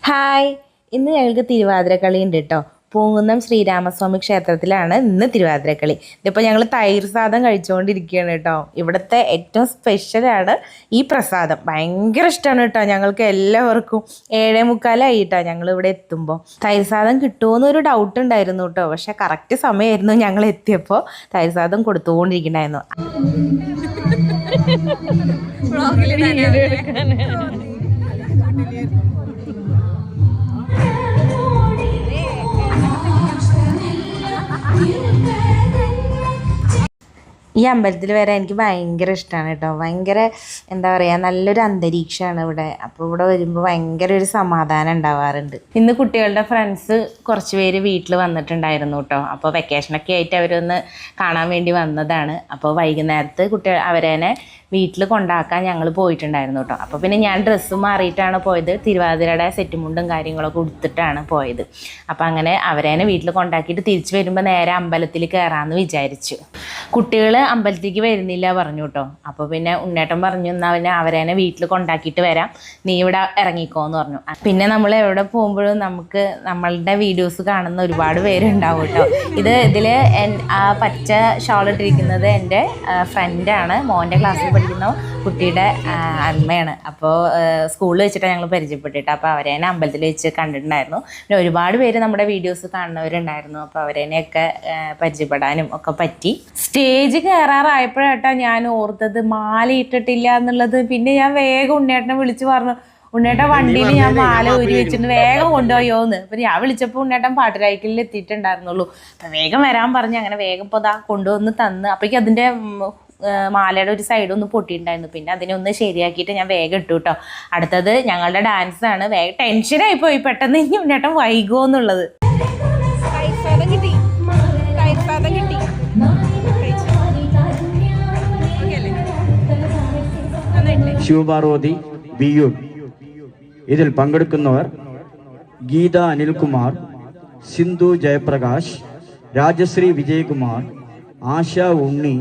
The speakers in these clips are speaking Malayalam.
ഹായ്, ഇന്ന് ഞങ്ങൾക്ക് തിരുവാതിരക്കളി ഉണ്ട് കേട്ടോ. പൂങ്കുന്നം ശ്രീരാമസ്വാമി ക്ഷേത്രത്തിലാണ് ഇന്ന് തിരുവാതിരക്കളി. ഇതിപ്പോൾ ഞങ്ങൾ തൈർ സാദം കഴിച്ചുകൊണ്ടിരിക്കുകയാണ് കേട്ടോ. ഇവിടുത്തെ ഏറ്റവും സ്പെഷ്യലാണ് ഈ പ്രസാദം. ഭയങ്കര ഇഷ്ടമാണ് കേട്ടോ ഞങ്ങൾക്ക് എല്ലാവർക്കും. 7:45 കേട്ടോ ഞങ്ങൾ ഇവിടെ എത്തുമ്പോൾ. തൈർ സാദം കിട്ടുമോയെന്നൊരു ഡൗട്ട് ഉണ്ടായിരുന്നു കേട്ടോ. പക്ഷെ കറക്റ്റ് സമയമായിരുന്നു ഞങ്ങൾ എത്തിയപ്പോൾ. തൈർ സാദം കൊടുത്തുകൊണ്ടിരിക്കണ്ടായിരുന്നു. ഈ അമ്പലത്തിൽ വരാൻ എനിക്ക് ഭയങ്കര ഇഷ്ടമാണ് കേട്ടോ. ഭയങ്കര എന്താ പറയുക, നല്ലൊരു അന്തരീക്ഷമാണ് ഇവിടെ. അപ്പോൾ ഇവിടെ വരുമ്പോൾ ഭയങ്കര ഒരു സമാധാനം ഉണ്ടാവാറുണ്ട്. ഇന്ന് കുട്ടികളുടെ ഫ്രണ്ട്സ് കുറച്ച് പേര് വീട്ടിൽ വന്നിട്ടുണ്ടായിരുന്നു കേട്ടോ. അപ്പോൾ വെക്കേഷനൊക്കെ ആയിട്ട് അവരൊന്ന് കാണാൻ വേണ്ടി വന്നതാണ്. അപ്പോൾ വൈകുന്നേരത്ത് അവരേനെ വീട്ടിൽ കൊണ്ടാക്കാൻ ഞങ്ങൾ പോയിട്ടുണ്ടായിരുന്നു കേട്ടോ. അപ്പോൾ പിന്നെ ഞാൻ ഡ്രസ്സ് മാറിയിട്ടാണ് പോയത്. തിരുവാതിരയുടെ സെറ്റുമുണ്ടും കാര്യങ്ങളൊക്കെ ഉടുത്തിട്ടാണ് പോയത്. അപ്പോൾ അങ്ങനെ അവരേനെ വീട്ടിൽ കൊണ്ടാക്കിയിട്ട് തിരിച്ച് വരുമ്പോൾ നേരെ അമ്പലത്തിൽ കയറാമെന്ന് വിചാരിച്ചു. കുട്ടികൾ അമ്പലത്തിലേക്ക് വരുന്നില്ല പറഞ്ഞു കേട്ടോ. അപ്പോൾ പിന്നെ ഉണ്ണേട്ടൻ പറഞ്ഞു, എന്നാൽ പിന്നെ അവരേനെ വീട്ടിൽ കൊണ്ടാക്കിയിട്ട് വരാം, നീ ഇവിടെ ഇറങ്ങിക്കോന്ന് പറഞ്ഞു. പിന്നെ നമ്മൾ എവിടെ പോകുമ്പോഴും നമുക്ക് നമ്മളുടെ വീഡിയോസ് കാണുന്ന ഒരുപാട് പേരുണ്ടാവും കേട്ടോ. ഇതിൽ ആ പച്ച ഷാൾ ഇട്ടിരിക്കുന്നത് എൻ്റെ ഫ്രണ്ടാണ്, മോൻ്റെ ക്ലാസ്സിൽ പഠിക്കുന്ന കുട്ടിയുടെ അമ്മയാണ്. അപ്പോൾ സ്കൂളിൽ വെച്ചിട്ടാണ് ഞങ്ങൾ പരിചയപ്പെട്ടിട്ട്. അപ്പോൾ അവരേനെ അമ്പലത്തിൽ വെച്ച് കണ്ടിട്ടുണ്ടായിരുന്നു. പിന്നെ ഒരുപാട് പേര് നമ്മുടെ വീഡിയോസ് കാണുന്നവരുണ്ടായിരുന്നു. അപ്പോൾ അവരേനെയൊക്കെ പരിചയപ്പെടാനും ഒക്കെ പറ്റി. സ്റ്റേജ് കയറാറായപ്പോഴാട്ടോ ഞാൻ ഓർത്തത് മാല ഇട്ടിട്ടില്ല എന്നുള്ളത്. പിന്നെ ഞാൻ വേഗം ഉണ്ണേട്ടനെ വിളിച്ച് പറഞ്ഞു, ഉണ്ണേട്ടൻ വണ്ടിയിൽ ഞാൻ മാല ഊരി വെച്ചിട്ട് വേഗം കൊണ്ടുപോയോന്ന്. അപ്പം ഞാൻ വിളിച്ചപ്പോൾ ഉണ്ണേട്ടൻ പാട്ടുരായ്ക്കലിൽ എത്തിയിട്ടുണ്ടായിരുന്നുള്ളൂ. അപ്പം വേഗം വരാൻ പറഞ്ഞ് അങ്ങനെ വേഗം ഇപ്പോൾ ഇതാ കൊണ്ടുവന്ന് തന്ന്. അപ്പോഴേക്കും അതിൻ്റെ മാലയുടെ ഒരു സൈഡ് ഒന്ന് പൊട്ടിയിട്ടുണ്ടായിരുന്നു. പിന്നെ അതിനെ ഒന്ന് ശരിയാക്കിയിട്ട് ഞാൻ വേഗം ഇട്ടു കേട്ടോ. അടുത്തത് ഞങ്ങളുടെ ഡാൻസാണ്. വേഗം ടെൻഷനായിപ്പോയി പെട്ടെന്ന് ഇനി ഉണ്ണേട്ടൻ വൈകുമോ എന്നുള്ളത്. ശിവപാർവതി ബിയൂർ. ഇതിൽ പങ്കെടുക്കുന്നവർ ഗീത അനിൽകുമാർ, സിന്ധു ജയപ്രകാശ്, രാജശ്രീ വിജയകുമാർ, ആശ ഉണ്ണി,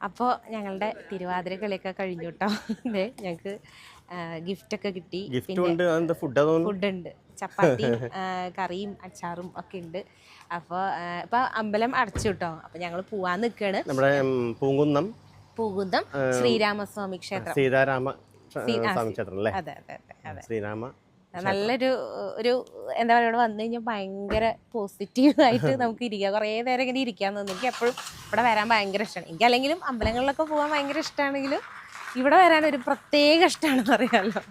അപ്പോൾ ഞങ്ങളുടെ തിരുവാതിരക്കളിയൊക്കെ കഴിഞ്ഞു കേട്ടോ. ഞങ്ങൾക്ക് ഗിഫ്റ്റൊക്കെ കിട്ടി. ഫുഡുണ്ട്, ചപ്പാത്തി കറിയും അച്ചാറും ഒക്കെ ഉണ്ട്. അപ്പോൾ ഇപ്പം അമ്പലം അടച്ചു കേട്ടോ. അപ്പം ഞങ്ങൾ പോവാൻ നിൽക്കുകയാണ്. നമ്മുടെ പൂങ്കുന്നം ശ്രീരാമസ്വാമി ക്ഷേത്രം. അതെ അതെ അതെ ശ്രീരാമ. നല്ലൊരു എന്താ പറയുക, ഇവിടെ വന്നു കഴിഞ്ഞാൽ ഭയങ്കര പോസിറ്റീവായിട്ട് നമുക്ക് ഇരിക്കാം. കുറേ നേരം ഇങ്ങനെ ഇരിക്കാൻ തോന്നുന്നു. എനിക്ക് എപ്പോഴും ഇവിടെ വരാൻ ഭയങ്കര ഇഷ്ടമാണ്. എനിക്ക് അല്ലെങ്കിലും അമ്പലങ്ങളിലൊക്കെ പോകാൻ ഭയങ്കര ഇഷ്ടമാണെങ്കിലും ഇവിടെ വരാൻ ഒരു പ്രത്യേക ഇഷ്ടമാണെന്ന് അറിയാമല്ലോ.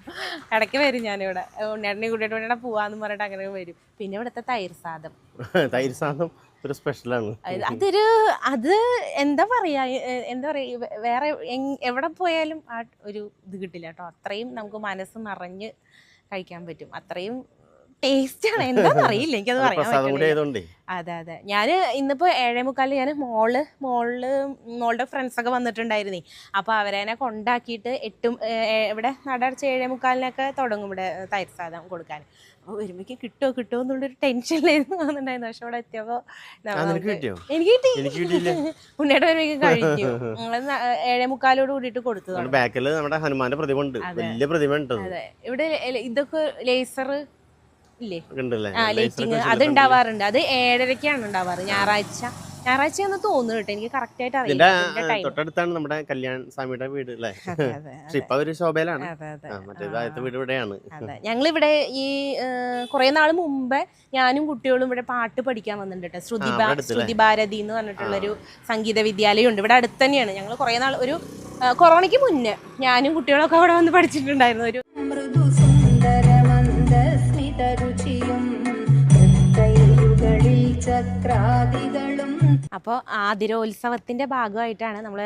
ഇടയ്ക്ക് വരും ഞാനിവിടെ. ഉണ്ണേട്ടനെ കൂട്ടിയിട്ട് വേണ്ട പോവാന്ന് പറഞ്ഞിട്ട് അങ്ങനെ വരും. പിന്നെ ഇവിടുത്തെ തൈർ സാദം ഒരു സ്പെഷ്യലാണ്. അത് എന്താ പറയാ വേറെ എവിടെ പോയാലും ആ ഒരു ഇത് കിട്ടില്ല കേട്ടോ. അത്രയും നമുക്ക് മനസ്സ് നിറഞ്ഞ് കഴിക്കാൻ പറ്റും. അത്രയും ടേസ്റ്റാണ്. എന്താണെന്ന് അറിയില്ല, എനിക്കത് പറയാൻ പറ്റില്ല. അതെ അതെ. ഞാൻ ഇന്നിപ്പോൾ 7:45 ഞാൻ മോളുടെ ഫ്രണ്ട്സൊക്കെ വന്നിട്ടുണ്ടായിരുന്നേ. അപ്പോൾ അവരേനെ കൊണ്ടാക്കിയിട്ട് ഇവിടെ നടടച്ച് 7:45 തുടങ്ങും ഇവിടെ തൈർ സാദം കൊടുക്കാൻ. അപ്പോൾ വരുമ്പോഴേക്കും കിട്ടുമോ എന്നുള്ളൊരു ടെൻഷനിലായിരുന്നു വന്നിട്ടുണ്ടായിരുന്നു. പക്ഷെ അവിടെ എത്തിയപ്പോൾ എനിക്ക് കിട്ടി. ഉണ്ണേടെ വരുമ്പോഴേക്കും കഴിഞ്ഞു. 7:45 കൂടിയിട്ട് കൊടുത്തതാണ്. ബാക്കിൽ നമ്മുടെ ഹനുമാന്റെ പ്രതിമ ഉണ്ട്, വലിയ പ്രതിമ ഉണ്ട്. അതെ, ഇവിടെ ഇതൊക്കെ ലേസർ ഇല്ലേ, ലൈറ്റിങ് അത് ഉണ്ടാവാറുണ്ട്. അത് 7:30 ഉണ്ടാവാറ്. ഞായറാഴ്ചയെന്ന് തോന്നുന്നു കേട്ടോ, എനിക്ക് കറക്റ്റ് ആയിട്ട് അറിയില്ല. തൊട്ടടുത്താണ് നമ്മുടെ കല്യാൺ സ്വാമിയുടെ വീട് അല്ലേ. ഇപ്പൊ ഒരു ശോഭയിലാണ്, മറ്റേ വീട് ഇവിടെയാണ്. അതെ, ഞങ്ങളിവിടെ ഈ കുറെ നാൾ മുമ്പേ ഞാനും കുട്ടികളും ഇവിടെ പാട്ട് പഠിക്കാൻ വന്നിട്ടുണ്ട് കേട്ടോ. ശ്രുതി ഭാരതി എന്ന് പറഞ്ഞിട്ടുള്ളൊരു സംഗീത വിദ്യാലയം ഉണ്ട് ഇവിടെ അടുത്ത് തന്നെയാണ്. ഞങ്ങൾ കുറെ നാൾ ഒരു കൊറോണയ്ക്ക് മുന്നേ ഞാനും കുട്ടികളൊക്കെ അവിടെ വന്ന് പഠിച്ചിട്ടുണ്ടായിരുന്നു. ഒരു അപ്പോൾ ആതിരോത്സവത്തിൻ്റെ ഭാഗമായിട്ടാണ് നമ്മൾ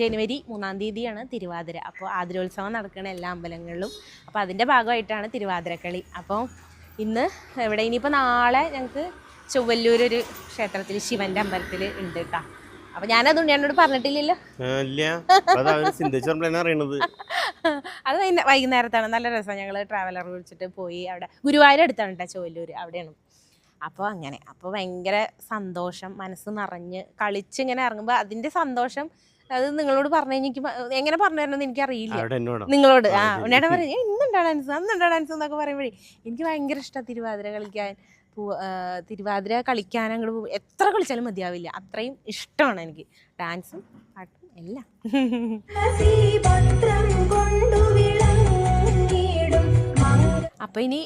ജനുവരി 3-ാം തീയതിയാണ് തിരുവാതിര. അപ്പോൾ ആതിരോത്സവം നടക്കുന്ന എല്ലാ അമ്പലങ്ങളിലും. അപ്പോൾ അതിൻ്റെ ഭാഗമായിട്ടാണ് തിരുവാതിരക്കളി. അപ്പോൾ ഇന്ന് ഇവിടെ ഇനിയിപ്പോൾ നാളെ ഞങ്ങൾക്ക് ചൊവ്വല്ലൂർ ഒരു ക്ഷേത്രത്തിൽ ശിവൻ്റെ അമ്പലത്തിൽ ഉണ്ട് കേട്ടോ. അപ്പൊ ഞാനത് ഉണ്ണിയേട്ടനോട് പറഞ്ഞിട്ടില്ലല്ലോ. അറിയണത് അത് വൈകുന്നേരത്താണ്. നല്ല രസമാണ്. ഞങ്ങൾ ട്രാവലർ വിളിച്ചിട്ട് പോയി. അവിടെ ഗുരുവായൂർ അടുത്താണ് കേട്ടോ, ചോല്ലൂർ അവിടെയാണ്. അപ്പോൾ അങ്ങനെ അപ്പോൾ ഭയങ്കര സന്തോഷം, മനസ്സ് നിറഞ്ഞ് കളിച്ചിങ്ങനെ ഇറങ്ങുമ്പോൾ അതിൻ്റെ സന്തോഷം അത് നിങ്ങളോട് പറഞ്ഞു കഴിഞ്ഞാൽ എനിക്ക് എങ്ങനെ പറഞ്ഞു തരണമെന്ന് എനിക്കറിയില്ല. നിങ്ങളോട് ഉണ്ണിയേട്ടൻ പറയും ഇന്നുണ്ടാ ഡാൻസ് അന്നുണ്ടാ ഡാൻസ് എന്നൊക്കെ പറയുമ്പോഴേ എനിക്ക് ഭയങ്കര ഇഷ്ടമാണ് തിരുവാതിര കളിക്കാൻ. തിരുവാതിര കളിക്കാൻ അങ്ങോട്ട് എത്ര കളിച്ചാലും മതിയാവില്ല, അത്രയും ഇഷ്ടമാണ് എനിക്ക് ഡാൻസും പാട്ടും എല്ലാം. അപ്പൊ ഇനി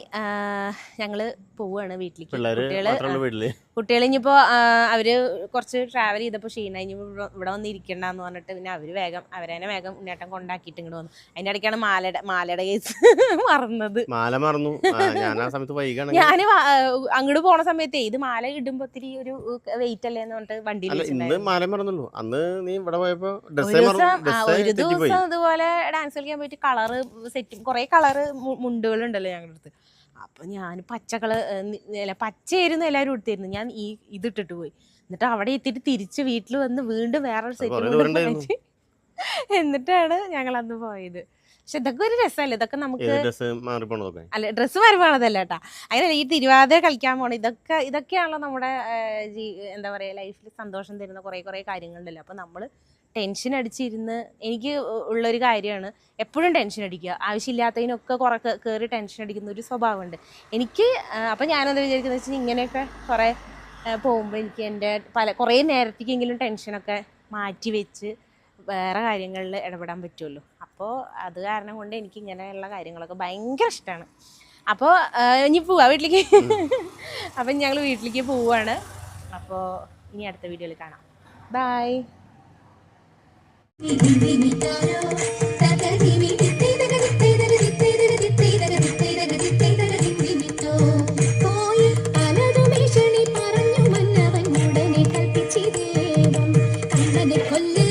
ഞങ്ങള് പോവാണ് വീട്ടിലേക്ക്. കുട്ടികൾ ഇനിയിപ്പോ അവര് കുറച്ച് ട്രാവൽ ചെയ്തപ്പോൾ ക്ഷീണ ഇനി ഇവിടെ വന്ന് ഇരിക്കണ്ടെന്ന് പറഞ്ഞിട്ട് പിന്നെ അവര് വേഗം ഉണ്ണിയേട്ടൻ കൊണ്ടാക്കിയിട്ട് ഇങ്ങോട്ട് വന്നു. അതിന്റെ ഇടയ്ക്കാണ് മാലയുടെ കേസ് മറന്നത്. ഞാൻ അങ്ങോട്ട് പോണ സമയത്തേ ഇത് മാല ഇടുമ്പോ ഒത്തിരി ഒരു വെയിറ്റ് അല്ലേ എന്ന് പറഞ്ഞിട്ട് വണ്ടിയിൽ ഒരു ദിവസം ഇതുപോലെ ഡാൻസ് കളിക്കാൻ പോയിട്ട് കളറ് സെറ്റും കുറെ കളറ് മുണ്ടുകൾ ഉണ്ടല്ലോ ഞങ്ങളുടെ അടുത്ത്. അപ്പൊ ഞാൻ പച്ചയായിരുന്നു എല്ലാവരും എടുത്തിരുന്നു. ഞാൻ ഇതിട്ടിട്ട് പോയി. എന്നിട്ട് അവിടെ എത്തിയിട്ട് തിരിച്ച് വീട്ടിൽ വന്ന് വീണ്ടും വേറൊരു സെറ്റ് എന്നിട്ടാണ് ഞങ്ങൾ അന്ന് പോയത്. പക്ഷെ ഇതൊക്കെ ഒരു രസമല്ലേ, ഇതൊക്കെ നമുക്ക് അല്ല ഡ്രസ്സ് മാറി പോണതല്ല കേട്ടാ. അങ്ങനെ ഈ തിരുവാതിര കളിക്കാൻ പോണ ഇതൊക്കെയാണല്ലോ നമ്മുടെ എന്താ പറയാ ലൈഫിൽ സന്തോഷം തരുന്ന കുറെ കാര്യങ്ങളുണ്ടല്ലോ. അപ്പൊ നമ്മള് ടെൻഷൻ അടിച്ചിരുന്ന് എനിക്ക് ഉള്ളൊരു കാര്യമാണ് എപ്പോഴും ടെൻഷൻ അടിക്കുക. ആവശ്യമില്ലാത്തതിനൊക്കെ കയറി ടെൻഷൻ അടിക്കുന്ന ഒരു സ്വഭാവമുണ്ട് എനിക്ക്. അപ്പം ഞാനെന്താ വിചാരിക്കുന്നത് വെച്ചാൽ ഇങ്ങനെയൊക്കെ കുറേ പോകുമ്പോൾ എനിക്ക് എൻ്റെ കുറേ നേരത്തേക്കെങ്കിലും ടെൻഷനൊക്കെ മാറ്റി വെച്ച് വേറെ കാര്യങ്ങളിൽ ഇടപെടാൻ പറ്റുമല്ലോ. അപ്പോൾ അത് കാരണം കൊണ്ട് എനിക്ക് ഇങ്ങനെയുള്ള കാര്യങ്ങളൊക്കെ ഭയങ്കര ഇഷ്ടമാണ്. അപ്പോൾ ഇനി പോവാം വീട്ടിലേക്ക്. അപ്പം ഞങ്ങൾ വീട്ടിലേക്ക് പോവുകയാണ്. അപ്പോൾ ഇനി അടുത്ത വീഡിയോയിൽ കാണാം. ബൈ. കൊല്ല്